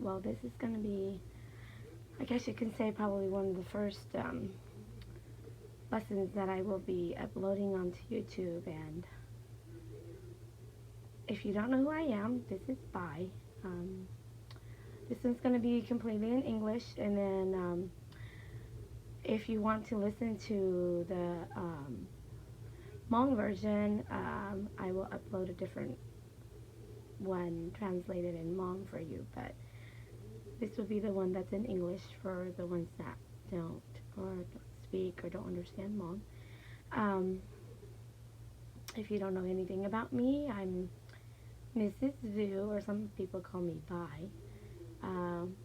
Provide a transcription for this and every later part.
Well, this is going to be, I guess you can say, probably one of the first lessons that I will be uploading onto YouTube. And if you don't know who I am, this is Bai. Um, this one's going to be completely in English, and then if you want to listen to the Hmong version, I will upload a different one translated in Hmong for you, but this will be the one that's in English for the ones that don't or don't speak or don't understand Hmong. Um, if you don't know anything about me, I'm Mrs. Vu, or some people call me Bai. Um,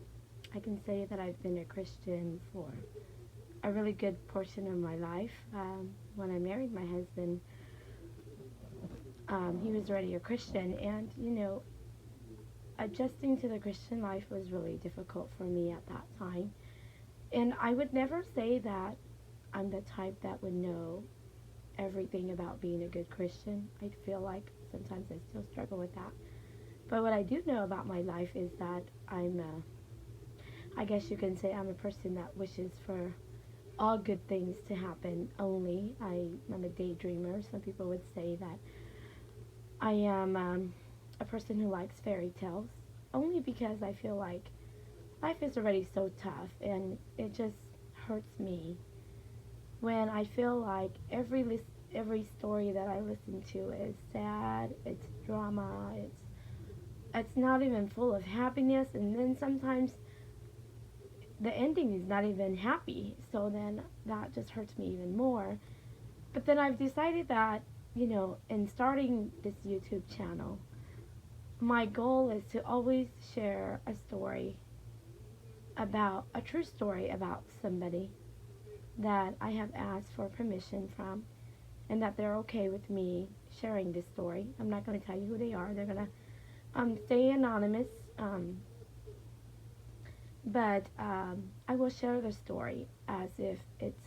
I can say that I've been a Christian for a really good portion of my life. When I married my husband, he was already a Christian, and adjusting to the Christian life was really difficult for me at that time. And I would never say that I'm the type that would know everything about being a good Christian. I feel like sometimes I still struggle with that. But what I do know about my life is that I guess you can say I'm a person that wishes for all good things to happen only. I'm a daydreamer. Some people would say that I am a person who likes fairy tales, only because I feel like life is already so tough, and it just hurts me when I feel like every story that I listen to is sad, it's drama, it's not even full of happiness, and then sometimes the ending is not even happy, so then that just hurts me even more. But then I've decided that, in starting this YouTube channel, my goal is to always share a true story about somebody that I have asked for permission from, and that they're okay with me sharing this story. I'm not going to tell you who they are. They're going to stay anonymous, but I will share the story as if it's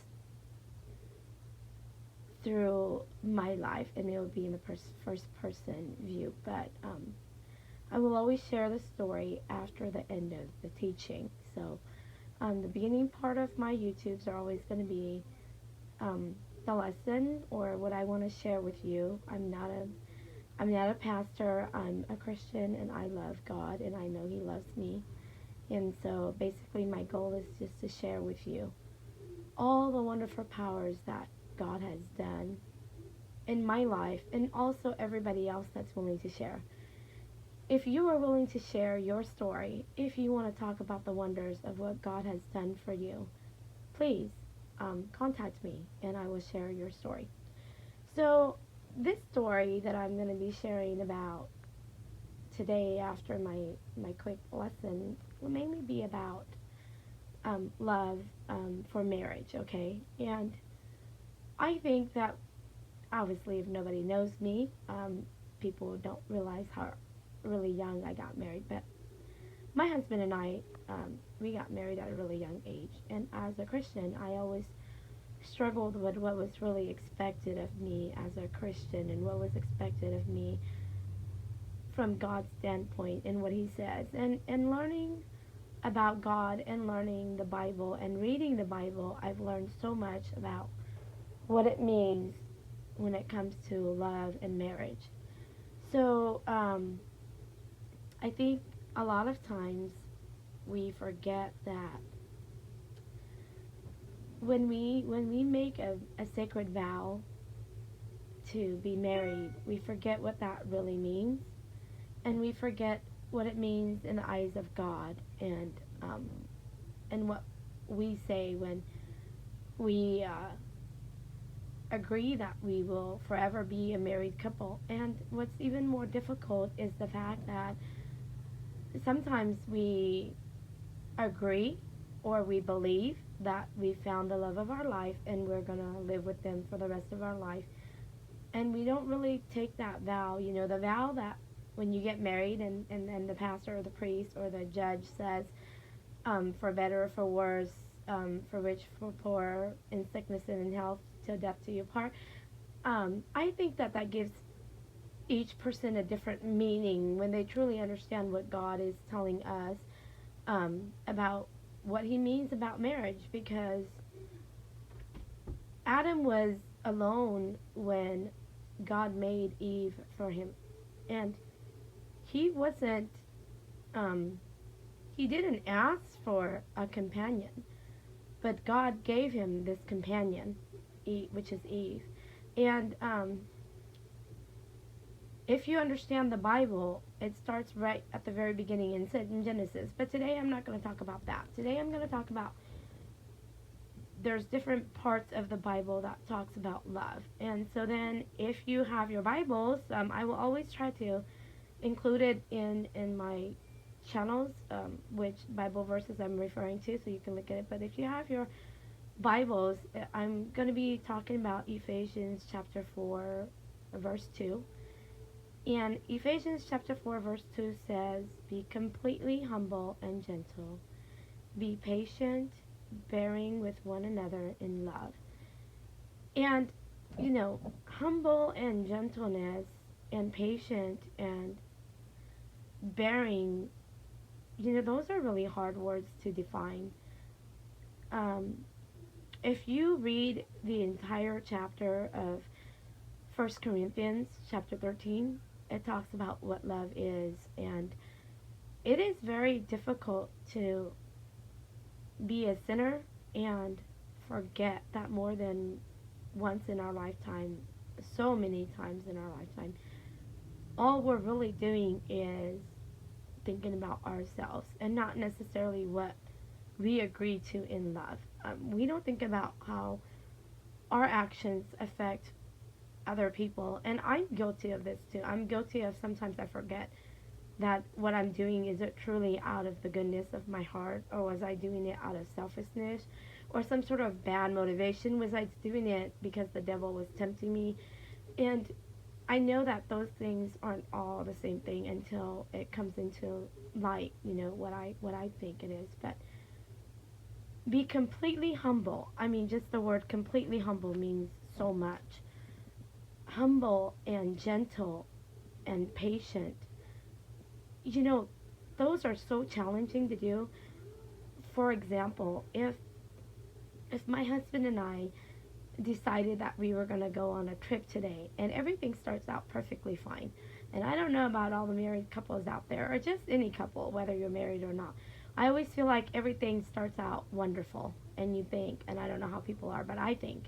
through my life, and it will be in the first person view. But I will always share the story after the end of the teaching. So the beginning part of my YouTubes are always going to be the lesson or what I want to share with you. I'm not a pastor. I'm a Christian, and I love God, and I know He loves me. And so basically my goal is just to share with you all the wonderful powers that God has done in my life, and also everybody else that's willing to share. If you are willing to share your story, if you want to talk about the wonders of what God has done for you, please contact me, and I will share your story. So this story that I'm going to be sharing about today after my quick lesson will mainly be about love for marriage, okay? And I think that obviously if nobody knows me, people don't realize how really young I got married. But my husband and I, we got married at a really young age. And as a Christian, I always struggled with what was really expected of me as a Christian, and what was expected of me from God's standpoint and what He says. And learning about God and learning the Bible and reading the Bible, I've learned so much about what it means when it comes to love and marriage. So I think a lot of times we forget that when we make a sacred vow to be married, we forget what that really means, and we forget what it means in the eyes of God, and what we say when we agree that we will forever be a married couple. And what's even more difficult is the fact that sometimes we agree or we believe that we found the love of our life and we're going to live with them for the rest of our life. And we don't really take that vow, the vow that when you get married, and then the pastor or the priest or the judge says, for better or for worse, for rich, for poor, in sickness and in health, till death do you part. I think that gives each person a different meaning when they truly understand what God is telling us. about what he means about marriage, because Adam was alone when God made Eve for him, and he wasn't um, he didn't ask for a companion, but God gave him this companion, which is Eve. And if you understand the Bible, it starts right at the very beginning in Genesis. But today I'm not going to talk about that. Today I'm going to talk about, there's different parts of the Bible that talks about love. And so then if you have your Bibles, I will always try to include it in my channels, which Bible verses I'm referring to, so you can look at it. But if you have your Bibles, I'm going to be talking about Ephesians chapter 4, verse 2. And Ephesians chapter 4, verse 2 says, "Be completely humble and gentle. Be patient, bearing with one another in love." And, humble and gentleness and patient and bearing, those are really hard words to define. If you read the entire chapter of 1 Corinthians chapter 13, it talks about what love is, and it is very difficult to be a sinner and forget that more than once in our lifetime, so many times in our lifetime, all we're really doing is thinking about ourselves and not necessarily what we agree to in love. We don't think about how our actions affect other people, and I'm guilty of this too. I'm guilty of, sometimes I forget that what I'm doing, is it truly out of the goodness of my heart, or was I doing it out of selfishness or some sort of bad motivation? Was I doing it because the devil was tempting me? And I know that those things aren't all the same thing until it comes into light, what I think it is. But be completely humble. I mean, just the word completely humble means so much. Humble and gentle and patient. Those are so challenging to do. For example, if my husband and I decided that we were going to go on a trip today and everything starts out perfectly fine, and I don't know about all the married couples out there, or just any couple, whether you're married or not, I always feel like everything starts out wonderful, and you think, and I don't know how people are, but I think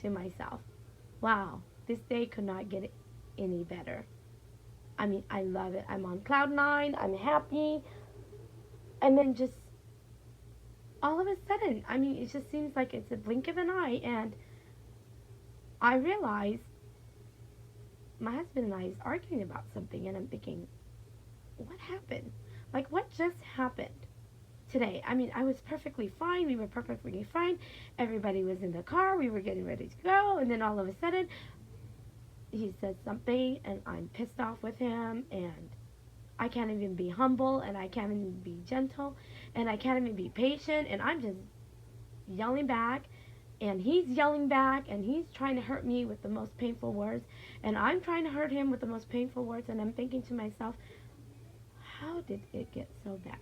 to myself, wow, this day could not get any better. I mean, I love it. I'm on cloud nine. I'm happy. And then just all of a sudden, I mean, it just seems like it's a blink of an eye. And I realize my husband and I is arguing about something. And I'm thinking, what happened? Like, what just happened today? I mean, I was perfectly fine. We were perfectly fine. Everybody was in the car. We were getting ready to go. And then all of a sudden, he said something, and I'm pissed off with him, and I can't even be humble, and I can't even be gentle, and I can't even be patient, and I'm just yelling back, and he's yelling back, and he's trying to hurt me with the most painful words, and I'm trying to hurt him with the most painful words, and I'm thinking to myself, how did it get so bad?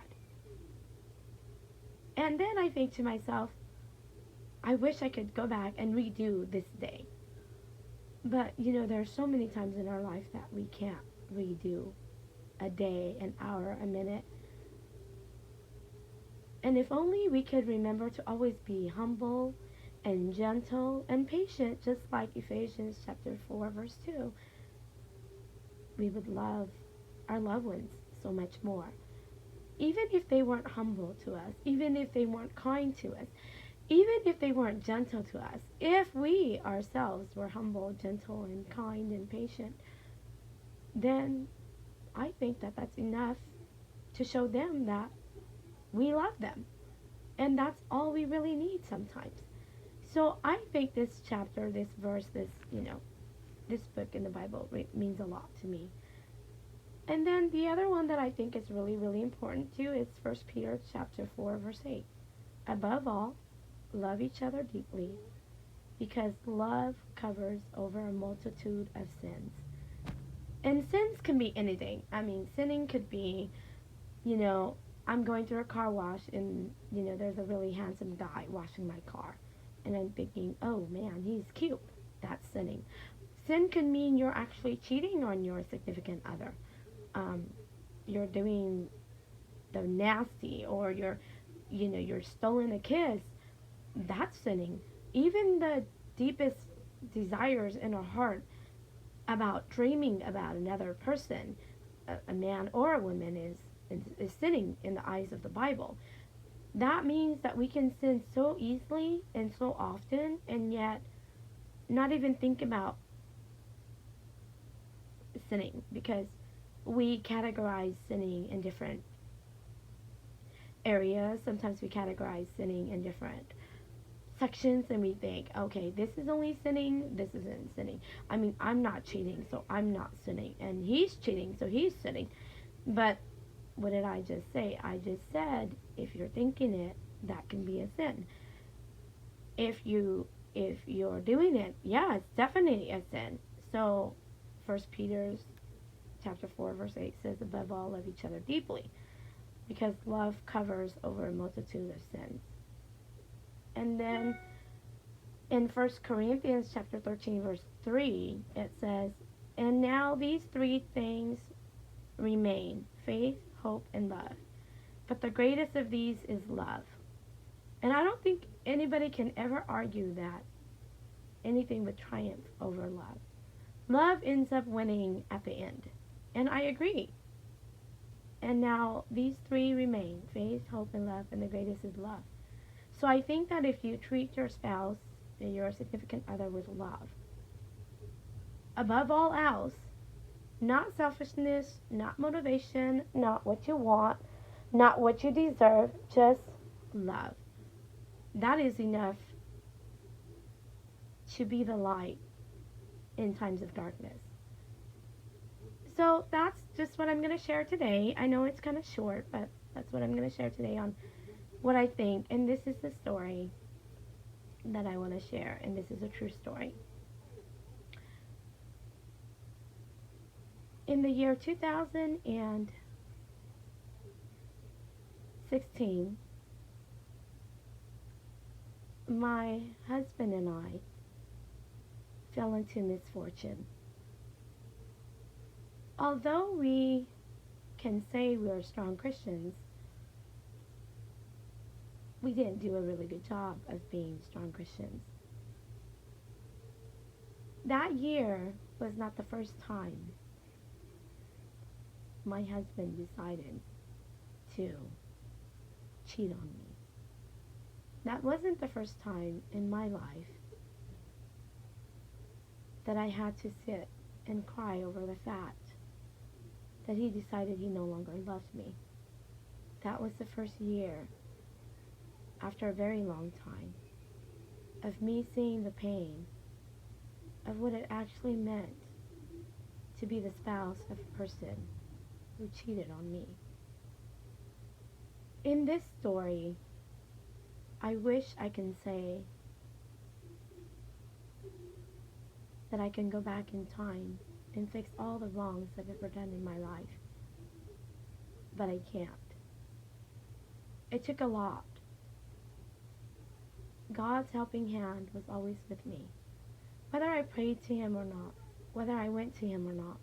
And then I think to myself, I wish I could go back and redo this day. But, there are so many times in our life that we can't redo a day, an hour, a minute. And if only we could remember to always be humble and gentle and patient, just like Ephesians chapter 4, verse 2, we would love our loved ones so much more. Even if they weren't humble to us, even if they weren't kind to us, even if they weren't gentle to us, if we ourselves were humble, gentle, and kind and patient, then I think that that's enough to show them that we love them. And that's all we really need sometimes. So I think this chapter, this verse, this book in the Bible means a lot to me. And then the other one that I think is really, really important too is 1 Peter chapter 4, verse 8. Above all, love each other deeply, because love covers over a multitude of sins. And sins can be anything. I mean, sinning could be, I'm going through a car wash and, there's a really handsome guy washing my car. And I'm thinking, oh man, he's cute. That's sinning. Sin can mean you're actually cheating on your significant other. Um, you're doing the nasty, or you're stolen a kiss. That's sinning. Even the deepest desires in our heart about dreaming about another person, a man or a woman, is sinning in the eyes of the Bible. That means that we can sin so easily and so often, and yet not even think about sinning, because we categorize sinning in different areas. Sometimes we categorize sinning in different sections, and we think, okay, this is only sinning, this isn't sinning. I mean, I'm not cheating, so I'm not sinning, and he's cheating, so he's sinning. But what did I just say? I just said, if you're thinking it, that can be a sin. If you're doing it, yeah, it's definitely a sin. So First Peter chapter 4 verse 8 says, above all, love each other deeply, because love covers over a multitude of sins. And then in 1 Corinthians chapter 13 verse 3, it says, and now these three things remain: faith, hope, and love. But the greatest of these is love. And I don't think anybody can ever argue that anything would triumph over love. Love ends up winning at the end. And I agree. And now these three remain: faith, hope, and love, and the greatest is love. So I think that if you treat your spouse, your significant other, with love, above all else, not selfishness, not motivation, not what you want, not what you deserve, just love, that is enough to be the light in times of darkness. So that's just what I'm going to share today. I know it's kind of short, but that's what I'm going to share today on what I think. And this is the story that I want to share, and this is a true story. In the year 2016, my husband and I fell into misfortune. Although we can say we're strong Christians, we didn't do a really good job of being strong Christians. That year was not the first time my husband decided to cheat on me. That wasn't the first time in my life that I had to sit and cry over the fact that he decided he no longer loved me. That was the first year, after a very long time, of me seeing the pain of what it actually meant to be the spouse of a person who cheated on me. In this story, I wish I can say that I can go back in time and fix all the wrongs I've ever done in my life. But I can't. It took a lot. God's helping hand was always with me. Whether I prayed to him or not, whether I went to him or not,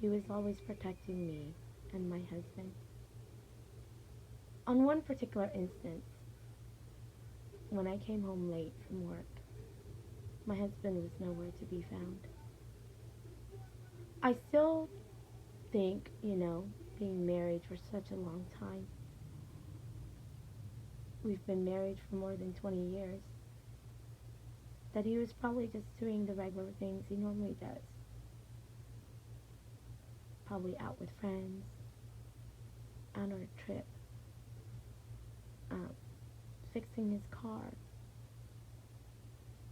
he was always protecting me and my husband. On one particular instance, when I came home late from work, my husband was nowhere to be found. I still think, being married for such a long time, we've been married for more than 20 years, that he was probably just doing the regular things he normally does. Probably out with friends, on a trip, fixing his car.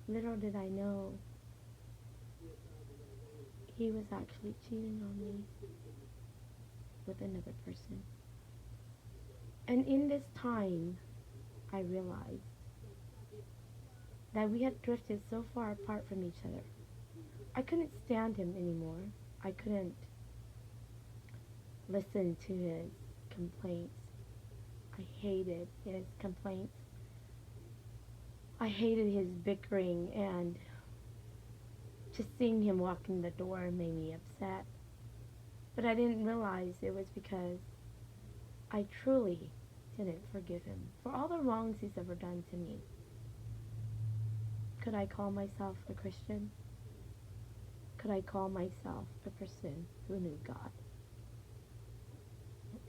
Little did I know, he was actually cheating on me with another person. And in this time, I realized that we had drifted so far apart from each other. I couldn't stand him anymore. I couldn't listen to his complaints. I hated his complaints. I hated his bickering, and just seeing him walk in the door made me upset. But I didn't realize it was because I truly didn't forgive him for all the wrongs he's ever done to me. Could I call myself a Christian? Could I call myself a person who knew God?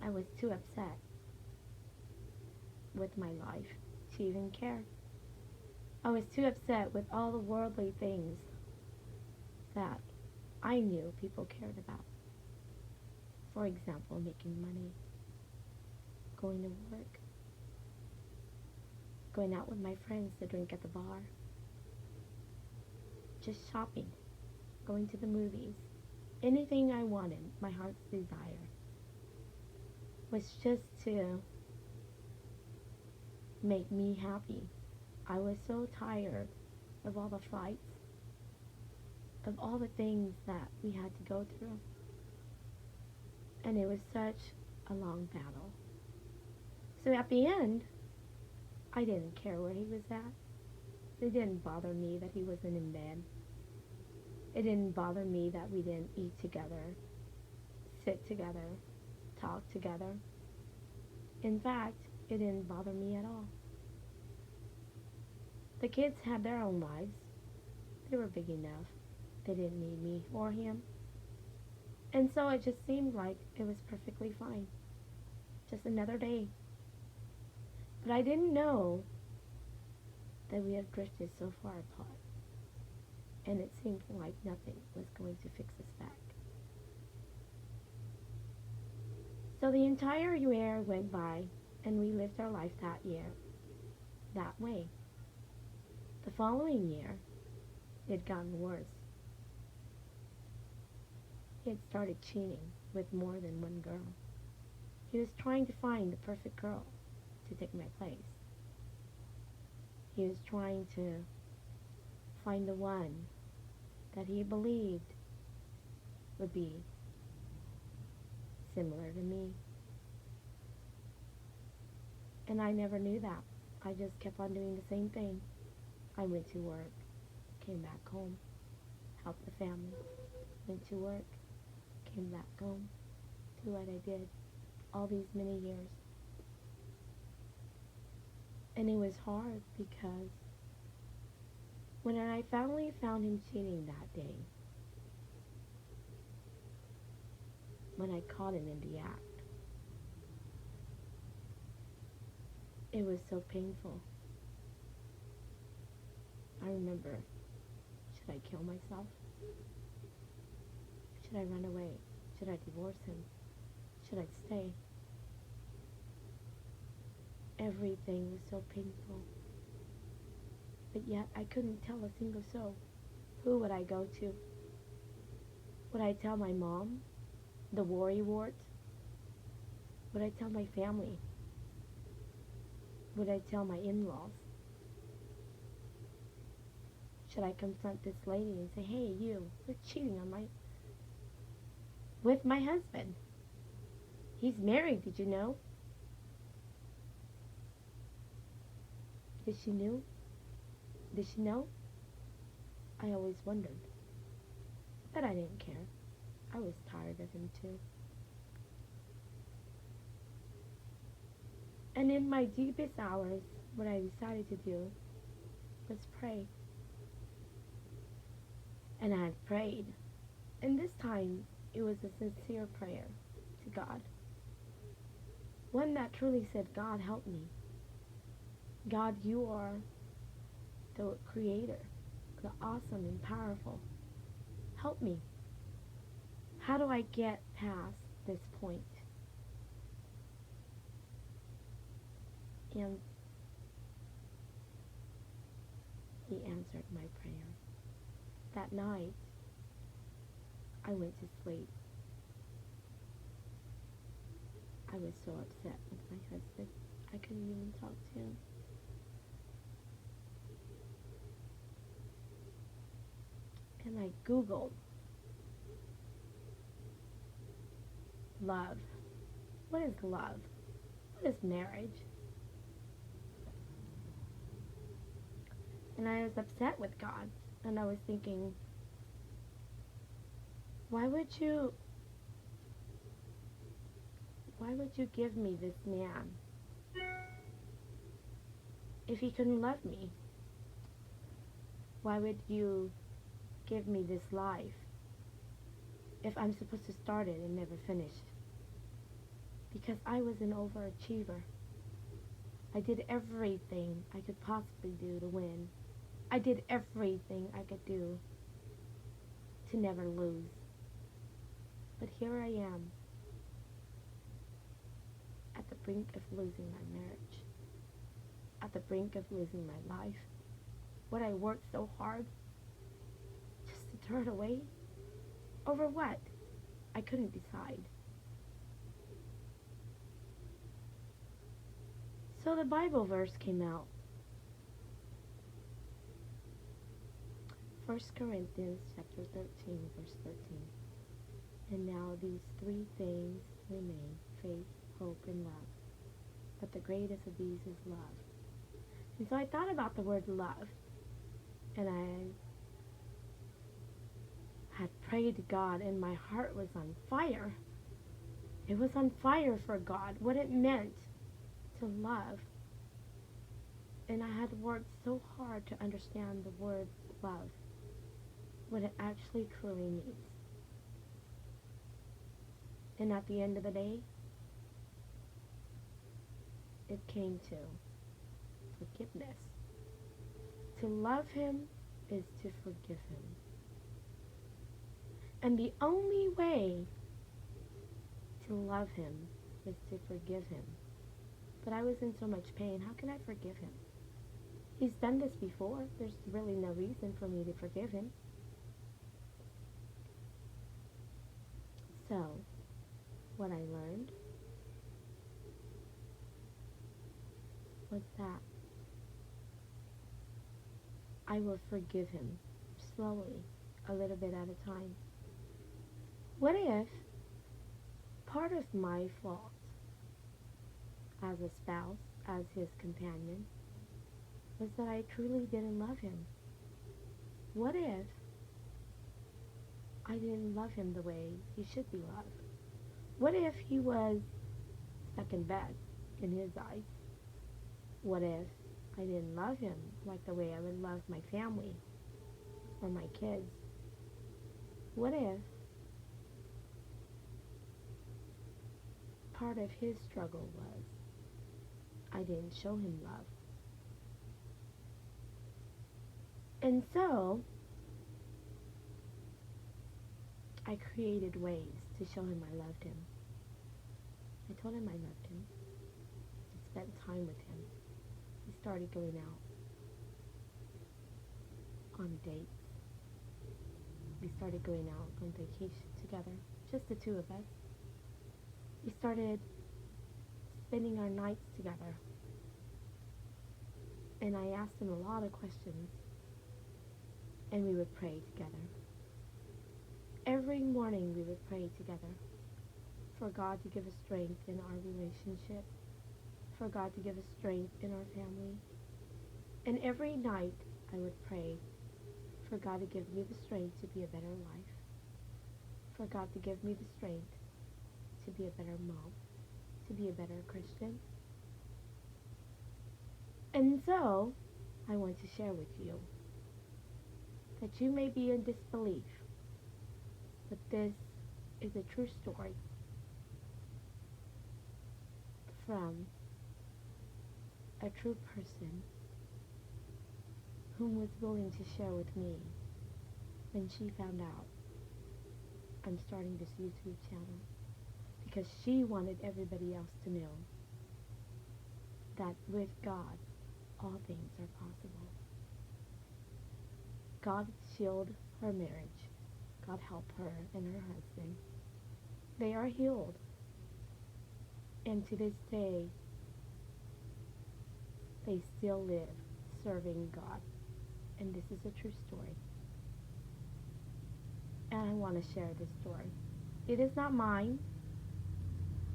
I was too upset with my life to even care. I was too upset with all the worldly things that I knew people cared about. For example, making money, going to work, going out with my friends to drink at the bar, just shopping, going to the movies. Anything I wanted, my heart's desire, was just to make me happy. I was so tired of all the fights, of all the things that we had to go through. And it was such a long battle. So at the end, I didn't care where he was at. It didn't bother me that he wasn't in bed. It didn't bother me that we didn't eat together, sit together, talk together. In fact, it didn't bother me at all. The kids had their own lives. They were big enough. They didn't need me or him. And so it just seemed like it was perfectly fine. Just another day. But I didn't know that we had drifted so far apart. And it seemed like nothing was going to fix us back. So the entire year went by, and we lived our life that year that way. The following year, it had gotten worse. He had started cheating with more than one girl. He was trying to find the perfect girl to take my place. He was trying to find the one that he believed would be similar to me. And I never knew that. I just kept on doing the same thing. I went to work, came back home, helped the family, went to work, came back home, do what I did all these many years. And it was hard because when I finally found him cheating that day, when I caught him in the act, it was so painful. I remember, should I kill myself? Should I run away? Should I divorce him? Should I stay? Everything was so painful. But yet I couldn't tell a single soul. Who would I go to? Would I tell my mom? The worry wart? Would I tell my family? Would I tell my in-laws? Should I confront this lady and say, hey, you're cheating on with my husband. He's married, did you know? Did she know? Did she know? I always wondered. But I didn't care. I was tired of him too. And in my deepest hours, what I decided to do was pray. And I had prayed. And this time, it was a sincere prayer to God. One that truly said, God, help me. God, you are the creator, the awesome and powerful. Help me. How do I get past this point? And he answered my prayer. That night, I went to sleep. I was so upset with my husband. I couldn't even talk to him. And I Googled love. What is love? what is marriage? And I was upset with God. And I was thinking, why would you why would you give me this man if he couldn't love me? Why would you give me this life if I'm supposed to start it and never finish? Because I was an overachiever. I did everything I could possibly do to win. I did everything I could do to never lose. But here I am, at the brink of losing my marriage, at the brink of losing my life. What I worked so hard just to throw it away? Over what? I couldn't decide. So the Bible verse came out. 1 Corinthians chapter 13, verse 13. And now these three things remain: faith, hope, and love. But the greatest of these is love. And so I thought about the word love. And I had prayed to God, and my heart was on fire. It was on fire for God, what it meant to love. And I had worked so hard to understand the word love, what it actually truly means. And at the end of the day, it came to forgiveness. To love him is to forgive him. And the only way to love him is to forgive him. But I was in so much pain. How can I forgive him? He's done this before. There's really no reason for me to forgive him. So, what I learned was that I will forgive him slowly, a little bit at a time. What if part of my fault as a spouse, as his companion, was that I truly didn't love him? What if I didn't love him the way he should be loved? What if he was second best in his eyes? What if I didn't love him like the way I would love my family or my kids? What if part of his struggle was I didn't show him love? And so I created ways to show him I loved him. I told him I loved him. I spent time with him. We started going out on dates. We started going out on vacation together, just the two of us. We started spending our nights together. And I asked him a lot of questions. And we would pray together. Every morning we would pray together for God to give us strength in our relationship, for God to give us strength in our family. And every night I would pray for God to give me the strength to be a better wife, for God to give me the strength to be a better mom, to be a better Christian. And so I want to share with you that you may be in disbelief, but this is a true story from a true person whom was willing to share with me when she found out I'm starting this YouTube channel, because she wanted everybody else to know that with God all things are possible. God healed her marriage. God help her and her husband. They are healed. And to this day, they still live serving God. And this is a true story. And I want to share this story. It is not mine,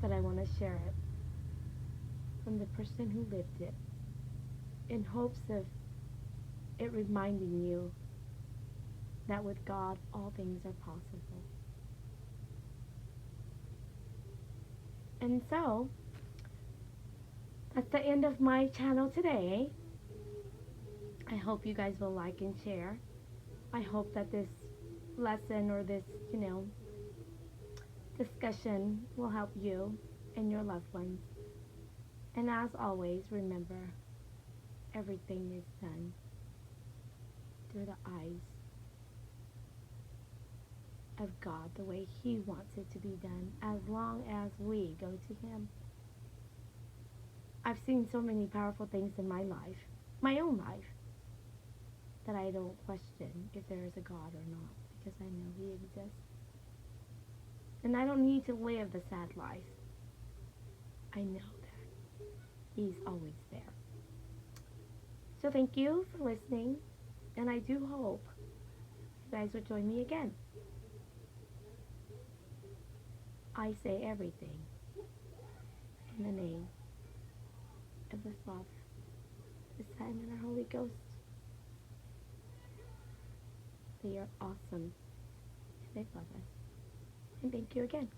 but I want to share it. from the person who lived it in hopes of it reminding you that with God all things are possible. And so, that's the end of my channel today. I hope you guys will like and share. I hope that this lesson or this, discussion will help you and your loved ones. And as always, remember, everything is done through the eyes of God, the way He wants it to be done, as long as we go to Him. I've seen so many powerful things in my life, my own life, that I don't question if there is a God or not, because I know He exists. And I don't need to live the sad life. I know that He's always there. So thank you for listening, and I do hope you guys will join me again. I say everything in the name of the Father, the Son, and our Holy Ghost. They are awesome, and they love us. And thank you again.